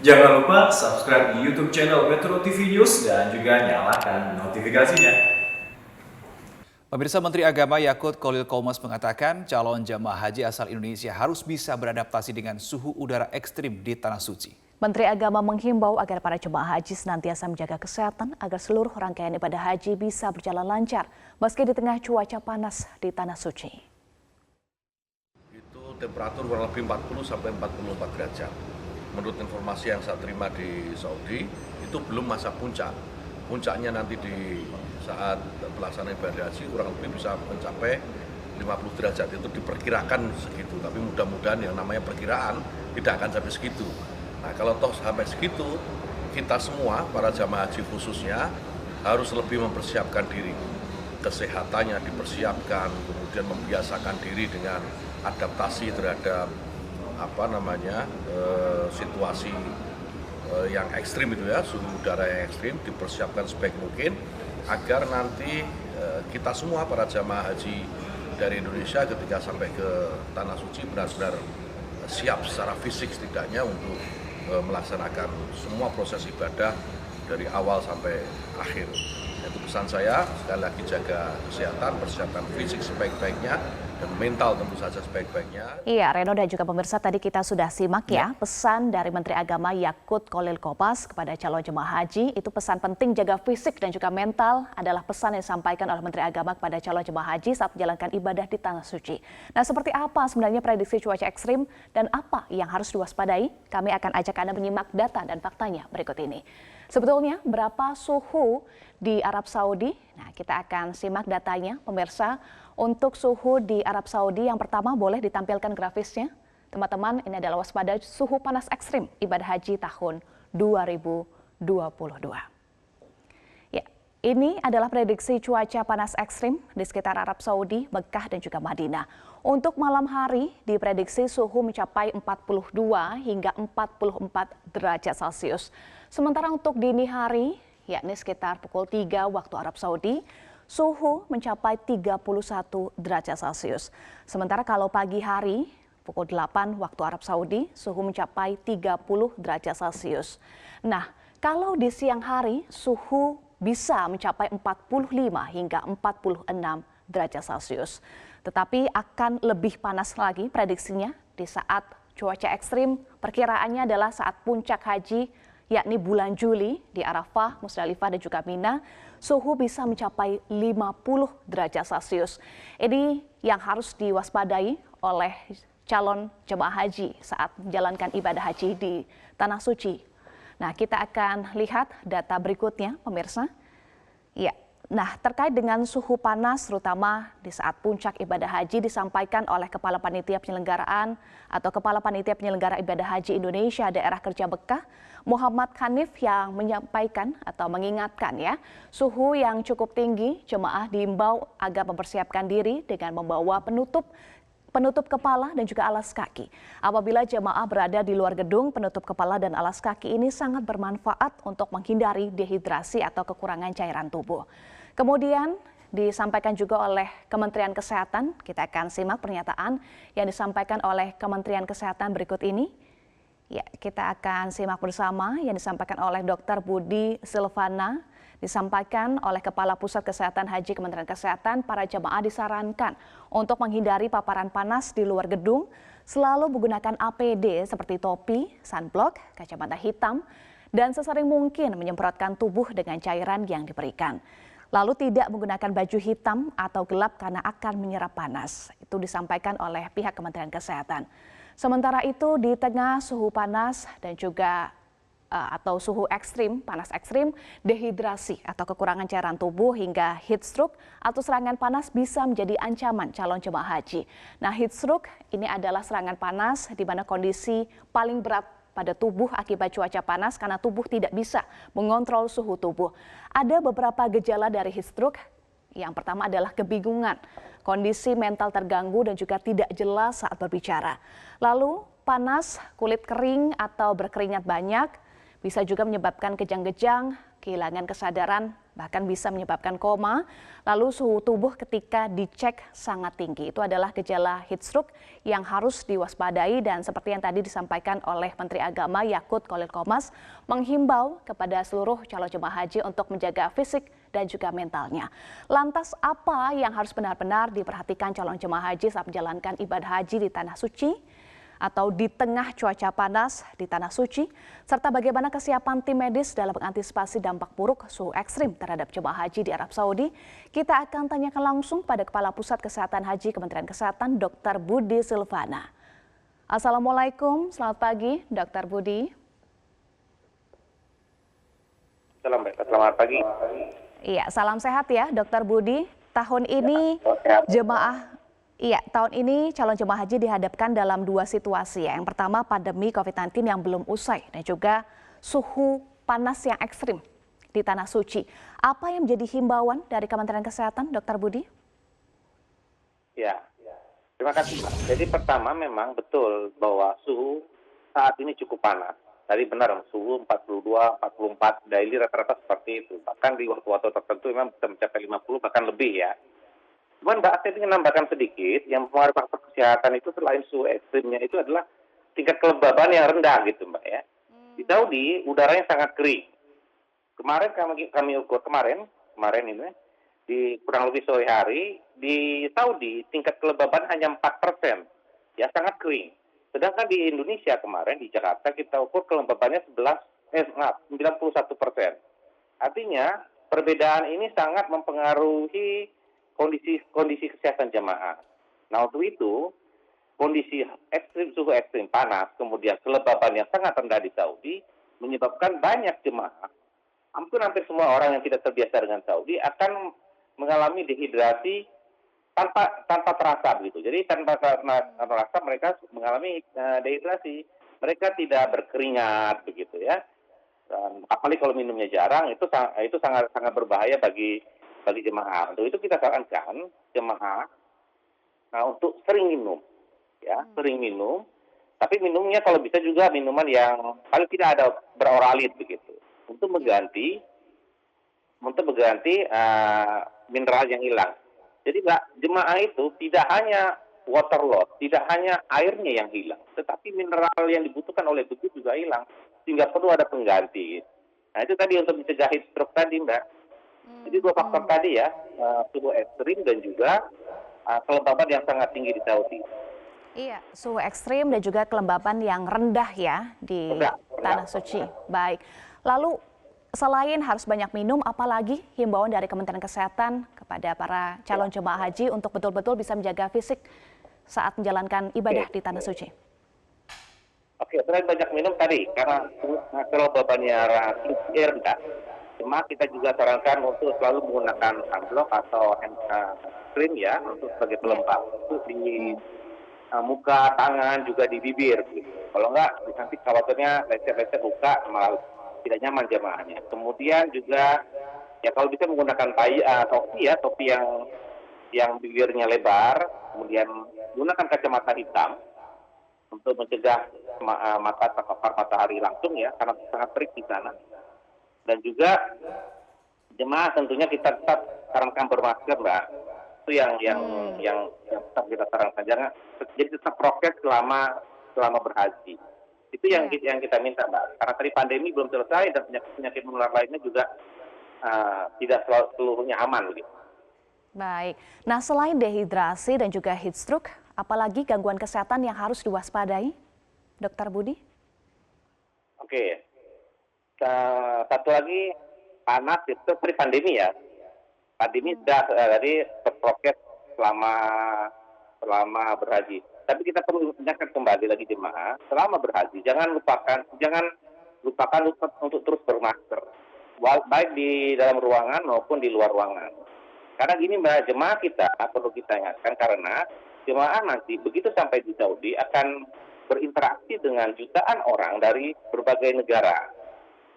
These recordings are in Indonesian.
Jangan lupa subscribe di YouTube channel Metro TV News dan juga nyalakan notifikasinya. Pemirsa, Menteri Agama Yakut Khalil Qomas mengatakan calon jamaah haji asal Indonesia harus bisa beradaptasi dengan suhu udara ekstrim di Tanah Suci. Menteri Agama menghimbau agar para jemaah haji senantiasa menjaga kesehatan agar seluruh rangkaian ibadah haji bisa berjalan lancar meski di tengah cuaca panas di Tanah Suci. Itu temperatur kurang lebih 40 sampai 44 derajat. Menurut informasi yang saya terima di Saudi, itu belum masa puncak. Puncaknya nanti di saat pelaksanaan ibadah haji kurang lebih bisa mencapai 50 derajat. Itu diperkirakan segitu, tapi mudah-mudahan yang namanya perkiraan tidak akan sampai segitu. Nah, kalau toh sampai segitu, kita semua, para jamaah haji khususnya, harus lebih mempersiapkan diri. Kesehatannya dipersiapkan, kemudian membiasakan diri dengan adaptasi terhadap situasi yang ekstrim itu ya, suhu udara yang ekstrim, dipersiapkan sebaik mungkin agar nanti kita semua para jamaah haji dari Indonesia ketika sampai ke Tanah Suci benar-benar siap secara fisik setidaknya untuk melaksanakan semua proses ibadah dari awal sampai akhir. Itu pesan saya, sekali lagi jaga kesehatan, persiapkan fisik sebaik-baiknya, dan mental tentu saja sebaik-baiknya. Iya, Reno dan juga pemirsa, tadi kita sudah simak ya pesan dari Menteri Agama Yakut Khalil Qomas kepada calon jemaah haji. Itu pesan penting jaga fisik dan juga mental adalah pesan yang disampaikan oleh Menteri Agama kepada calon jemaah haji saat menjalankan ibadah di Tanah Suci. Nah, seperti apa sebenarnya prediksi cuaca ekstrim dan apa yang harus diwaspadai? Kami akan ajak Anda menyimak data dan faktanya berikut ini. Sebetulnya berapa suhu di Arab Saudi? Nah, kita akan simak datanya, pemirsa. Untuk suhu di Arab Saudi, yang pertama boleh ditampilkan grafisnya. Teman-teman, ini adalah waspada suhu panas ekstrim ibadah haji tahun 2022. Ya, ini adalah prediksi cuaca panas ekstrim di sekitar Arab Saudi, Mekah dan juga Madinah. Untuk malam hari diprediksi suhu mencapai 42 hingga 44 derajat Celcius. Sementara untuk dini hari, yakni sekitar pukul 3 waktu Arab Saudi, suhu mencapai 31 derajat Celcius. Sementara kalau pagi hari, pukul 8 waktu Arab Saudi, suhu mencapai 30 derajat Celcius. Nah, kalau di siang hari, suhu bisa mencapai 45 hingga 46 derajat Celcius. Tetapi akan lebih panas lagi prediksinya di saat cuaca ekstrim. Perkiraannya adalah saat puncak haji, yakni bulan Juli di Arafah, Musdalifah dan juga Mina, suhu bisa mencapai 50 derajat Celcius. Ini yang harus diwaspadai oleh calon jemaah haji saat menjalankan ibadah haji di Tanah Suci. Nah, kita akan lihat data berikutnya, pemirsa. Ya, nah terkait dengan suhu panas terutama di saat puncak ibadah haji disampaikan oleh Kepala Panitia Penyelenggaraan atau Kepala Panitia Penyelenggara Ibadah Haji Indonesia Daerah Kerja Mekah, Muhammad Hanif, yang menyampaikan atau mengingatkan ya, suhu yang cukup tinggi, jemaah diimbau agar mempersiapkan diri dengan membawa penutup kepala dan juga alas kaki. Apabila jemaah berada di luar gedung, penutup kepala dan alas kaki ini sangat bermanfaat untuk menghindari dehidrasi atau kekurangan cairan tubuh. Kemudian disampaikan juga oleh Kementerian Kesehatan. Kita akan simak pernyataan yang disampaikan oleh Kementerian Kesehatan berikut ini. Ya, kita akan simak bersama yang disampaikan oleh Dr. Budi Silvana. Disampaikan oleh Kepala Pusat Kesehatan Haji Kementerian Kesehatan, para jemaah disarankan untuk menghindari paparan panas di luar gedung, selalu menggunakan APD seperti topi, sunblock, kacamata hitam, dan sesering mungkin menyemprotkan tubuh dengan cairan yang diberikan. Lalu tidak menggunakan baju hitam atau gelap karena akan menyerap panas. Itu disampaikan oleh pihak Kementerian Kesehatan. Sementara itu di tengah suhu panas dan juga atau suhu ekstrim, panas ekstrim, dehidrasi atau kekurangan cairan tubuh hingga heat stroke atau serangan panas bisa menjadi ancaman calon jemaah haji. Nah, heat stroke ini adalah serangan panas di mana kondisi paling berat pada tubuh akibat cuaca panas karena tubuh tidak bisa mengontrol suhu tubuh. Ada beberapa gejala dari heat stroke. Yang pertama adalah kebingungan, kondisi mental terganggu dan juga tidak jelas saat berbicara. Lalu panas, kulit kering atau berkeringat banyak, bisa juga menyebabkan kejang-kejang, kehilangan kesadaran, bahkan bisa menyebabkan koma. Lalu suhu tubuh ketika dicek sangat tinggi. Itu adalah gejala heat stroke yang harus diwaspadai, dan seperti yang tadi disampaikan oleh Menteri Agama Yakut Khalil Qomas, menghimbau kepada seluruh calon jemaah haji untuk menjaga fisik dan juga mentalnya. Lantas apa yang harus benar-benar diperhatikan calon jemaah haji saat menjalankan ibadah haji di Tanah Suci atau di tengah cuaca panas di Tanah Suci, serta bagaimana kesiapan tim medis dalam mengantisipasi dampak buruk suhu ekstrim terhadap jemaah haji di Arab Saudi? Kita akan tanyakan langsung pada Kepala Pusat Kesehatan Haji Kementerian Kesehatan, Dr. Budi Silvana. Assalamualaikum, selamat pagi Dr. Budi. Selamat pagi. Iya, salam sehat ya Dr. Budi. Tahun ini tahun ini calon jemaah haji dihadapkan dalam dua situasi ya. Yang pertama pandemi COVID-19 yang belum usai dan juga suhu panas yang ekstrim di Tanah Suci. Apa yang menjadi himbauan dari Kementerian Kesehatan, Dr. Budi? Ya, terima kasih, Mbak. Jadi pertama memang betul bahwa suhu saat ini cukup panas. Tadi benar, suhu 42, 44, daily rata-rata seperti itu. Bahkan di waktu-waktu tertentu memang bisa mencapai 50 bahkan lebih ya. Cuman Mbak, saya ingin menambahkan sedikit, yang mempengaruhi faktor kesehatan itu selain suhu ekstrimnya itu adalah tingkat kelembaban yang rendah gitu Mbak ya. Di Saudi udaranya sangat kering. Kemarin kami ukur kemarin ini di kurang lebih sore hari di Saudi tingkat kelembaban hanya 4%, ya sangat kering. Sedangkan di Indonesia kemarin di Jakarta kita ukur kelembabannya 91%. Artinya perbedaan ini sangat mempengaruhi kondisi kesehatan jemaah. Nah untuk itu kondisi ekstrim, suhu ekstrim panas, kemudian kelembaban yang sangat rendah di Saudi menyebabkan banyak jemaah, hampir semua orang yang tidak terbiasa dengan Saudi akan mengalami dehidrasi tanpa terasa begitu. Jadi tanpa terasa mereka mengalami dehidrasi, mereka tidak berkeringat begitu ya. Dan apalagi kalau minumnya jarang itu sangat berbahaya bagi jemaah. Untuk itu kita sarankan jemaah untuk sering minum, ya, sering minum. Tapi minumnya kalau bisa juga minuman yang paling tidak ada beroralit begitu, untuk mengganti mineral yang hilang. Jadi jemaah itu tidak hanya water loss, tidak hanya airnya yang hilang, tetapi mineral yang dibutuhkan oleh tubuh juga hilang, sehingga perlu ada pengganti. Nah itu tadi untuk mencegah heat stroke tadi Mbak. Jadi dua faktor tadi ya, suhu ekstrim dan juga kelembaban yang sangat tinggi di Saudi. Iya, suhu ekstrim dan juga kelembaban yang rendah ya di Tanah Suci. Baik, lalu selain harus banyak minum, apalagi himbauan dari Kementerian Kesehatan kepada para calon jemaah haji untuk betul-betul bisa menjaga fisik saat menjalankan ibadah di Tanah Suci? Oke, selain banyak minum tadi, karena kelembabannya rendah, cuma kita juga sarankan untuk selalu menggunakan sunblock atau hand cream ya, untuk sebagai pelembab untuk di muka, tangan, juga di bibir. Gitu. Kalau enggak, nanti khawatirnya lecet-lecet muka malah tidak nyaman jemaahnya. Kemudian juga ya kalau bisa menggunakan topi yang bibirnya lebar, kemudian menggunakan kacamata hitam untuk mencegah mata terpapar matahari langsung ya, karena sangat terik di sana. Dan juga jemaah tentunya kita tetap sarankan bermasker Mbak. Itu yang tetap kita sarankan. Jangan jadi tetap prokes selama berhaji. Itu yang kita minta Mbak. Karena tadi pandemi belum selesai dan penyakit menular lainnya juga tidak seluruhnya aman gitu. Baik. Nah, selain dehidrasi dan juga heat stroke, apalagi gangguan kesehatan yang harus diwaspadai, Dr. Budi? Oke. Satu lagi panas itu seperti pandemi ya. Pandemi sudah tadi berprokes selama berhaji. Tapi kita perlu ingatkan kembali lagi jemaah selama berhaji jangan lupakan untuk terus bermasker, baik di dalam ruangan maupun di luar ruangan. Karena gini Mbak, jemaah kita perlu kita ingatkan karena jemaah nanti begitu sampai di Saudi akan berinteraksi dengan jutaan orang dari berbagai negara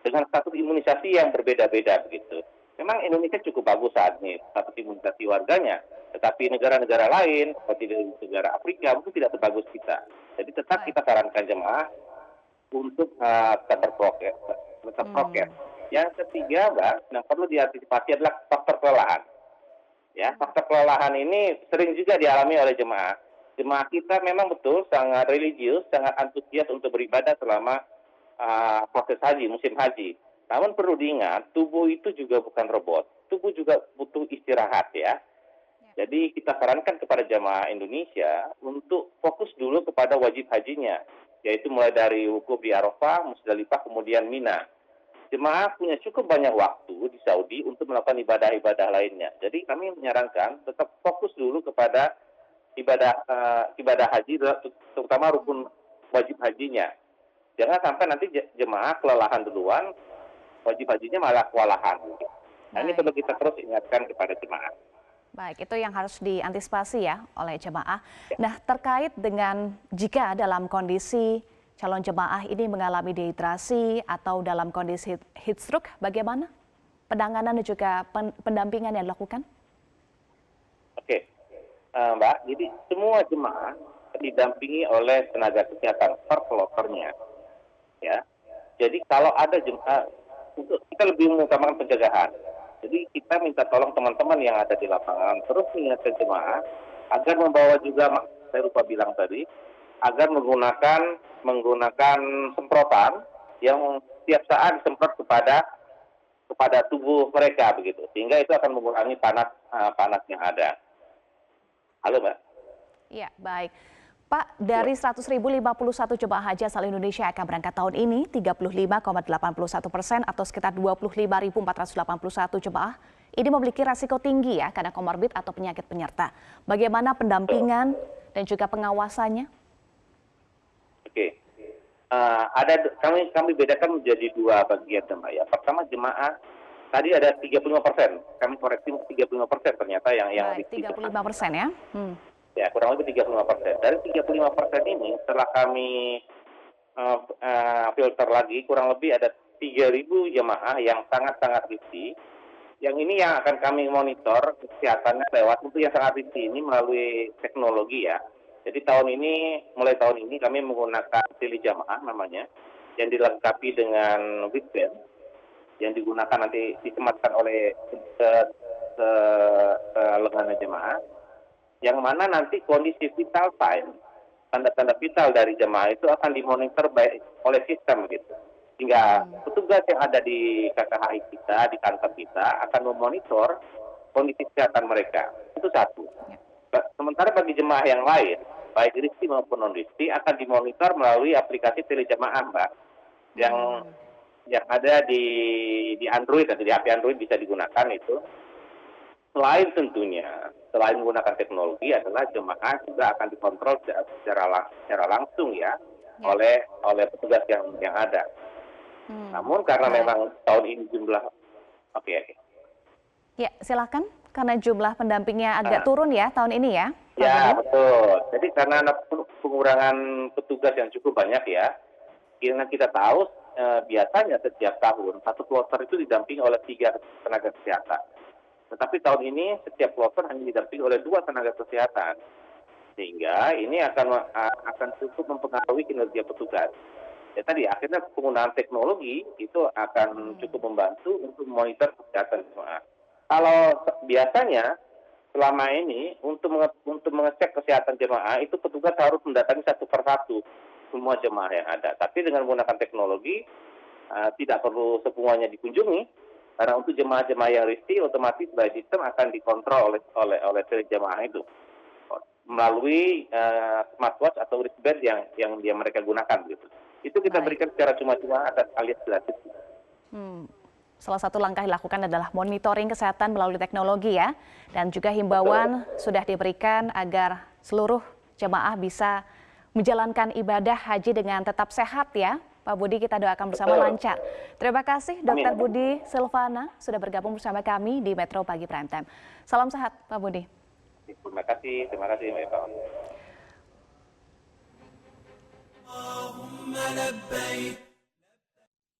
dengan status imunisasi yang berbeda-beda begitu. Memang Indonesia cukup bagus saat ini status imunisasi warganya, tetapi negara-negara lain seperti di negara Afrika mungkin tidak sebagus kita. Jadi tetap kita sarankan jemaah untuk tetap berprokes. Yang ketiga, Mbak, yang perlu diantisipasi adalah faktor kelelahan. Ya, faktor kelelahan ini sering juga dialami oleh jemaah. Jemaah kita memang betul sangat religius, sangat antusias untuk beribadah selama proses haji, musim haji. Namun perlu diingat, tubuh itu juga bukan robot. Tubuh juga butuh istirahat ya. Jadi kita sarankan kepada jemaah Indonesia untuk fokus dulu kepada wajib hajinya, yaitu mulai dari wukuf di Arafah, Musdalifah, kemudian Mina. Jemaah punya cukup banyak waktu di Saudi untuk melakukan ibadah-ibadah lainnya. Jadi kami menyarankan tetap fokus dulu kepada ibadah haji, terutama rukun wajib hajinya. Jangan sampai nanti jemaah kelelahan duluan, wajib hajinya malah kewalahan. Nah, ini perlu kita terus ingatkan kepada jemaah. Baik, itu yang harus diantisipasi ya oleh jemaah. Nah, terkait dengan jika dalam kondisi calon jemaah ini mengalami dehidrasi atau dalam kondisi heat stroke, bagaimana penanganan dan juga pendampingan yang dilakukan? Oke, Mbak, jadi semua jemaah didampingi oleh tenaga kesehatan per kloternya. Ya, jadi kalau ada jemaah, untuk kita lebih mengutamakan pencegahan. Jadi kita minta tolong teman-teman yang ada di lapangan terus mengingatkan jemaah agar membawa juga, saya lupa bilang tadi, agar menggunakan semprotan yang setiap saat disemprot kepada tubuh mereka begitu, sehingga itu akan mengurangi panas yang ada. Halo, Mbak. Iya, baik. Pak, dari 100.051 jemaah haji asal Indonesia yang akan berangkat tahun ini, 35,81% atau sekitar 25.481 jemaah ini memiliki rasiko tinggi ya karena komorbid atau penyakit penyerta. Bagaimana pendampingan dan juga pengawasannya? Oke, kami bedakan menjadi dua bagian, Mbak ya. Pertama, jemaah tadi ada 35%, kami koreksi 35% ternyata yang baik, 35% ya. Ya, kurang lebih 35%. Dari 35% ini setelah kami filter lagi, kurang lebih ada 3.000 jemaah yang sangat-sangat risiko. Yang ini yang akan kami monitor kesehatannya lewat, untuk yang sangat risiko ini melalui teknologi ya. Jadi mulai tahun ini kami menggunakan tele jamaah namanya, yang dilengkapi dengan wristband, yang digunakan nanti disematkan oleh lengan jemaah, yang mana nanti kondisi vital sign, tanda-tanda vital dari jemaah itu akan dimonitor baik oleh sistem gitu. Hingga petugas yang ada di KKHI kita, di kantor kita, akan memonitor kondisi kesehatan mereka. Itu satu. Sementara bagi jemaah yang lain, baik riski maupun non-riski, akan dimonitor melalui aplikasi telejamaah, Mbak, yang ada di Android, atau di HP Android bisa digunakan itu. Selain menggunakan teknologi adalah jemaah juga akan dikontrol secara langsung ya oleh petugas yang ada. Namun karena memang tahun ini jumlah Ya, silakan. Karena jumlah pendampingnya agak turun ya tahun ini ya. Ya, betul. Jadi karena ada pengurangan petugas yang cukup banyak ya, karena kita tahu biasanya setiap tahun satu kloter itu didampingi oleh 3 tenaga kesehatan. Tetapi tahun ini setiap kloter hanya didampingi oleh 2 tenaga kesehatan, sehingga ini akan cukup mempengaruhi kinerja petugas. Ya tadi akhirnya penggunaan teknologi itu akan cukup membantu untuk memonitor kesehatan jemaah. Kalau biasanya selama ini untuk mengecek kesehatan jemaah itu petugas harus mendatangi satu persatu semua jemaah yang ada. Tapi dengan menggunakan teknologi tidak perlu semuanya dikunjungi. Karena untuk jemaah-jemaah yang risiko otomatis by system akan dikontrol oleh jemaah itu melalui smartwatch atau wristband yang mereka gunakan gitu. Itu kita berikan secara cuma-cuma alias gratis. Salah satu langkah dilakukan adalah monitoring kesehatan melalui teknologi ya, dan juga himbauan sudah diberikan agar seluruh jemaah bisa menjalankan ibadah haji dengan tetap sehat ya. Pak Budi, kita doakan bersama lancar. Terima kasih Dr. Budi Silvana sudah bergabung bersama kami di Metro Pagi Prime Time. Salam sehat Pak Budi. Terima kasih Mbak Eva.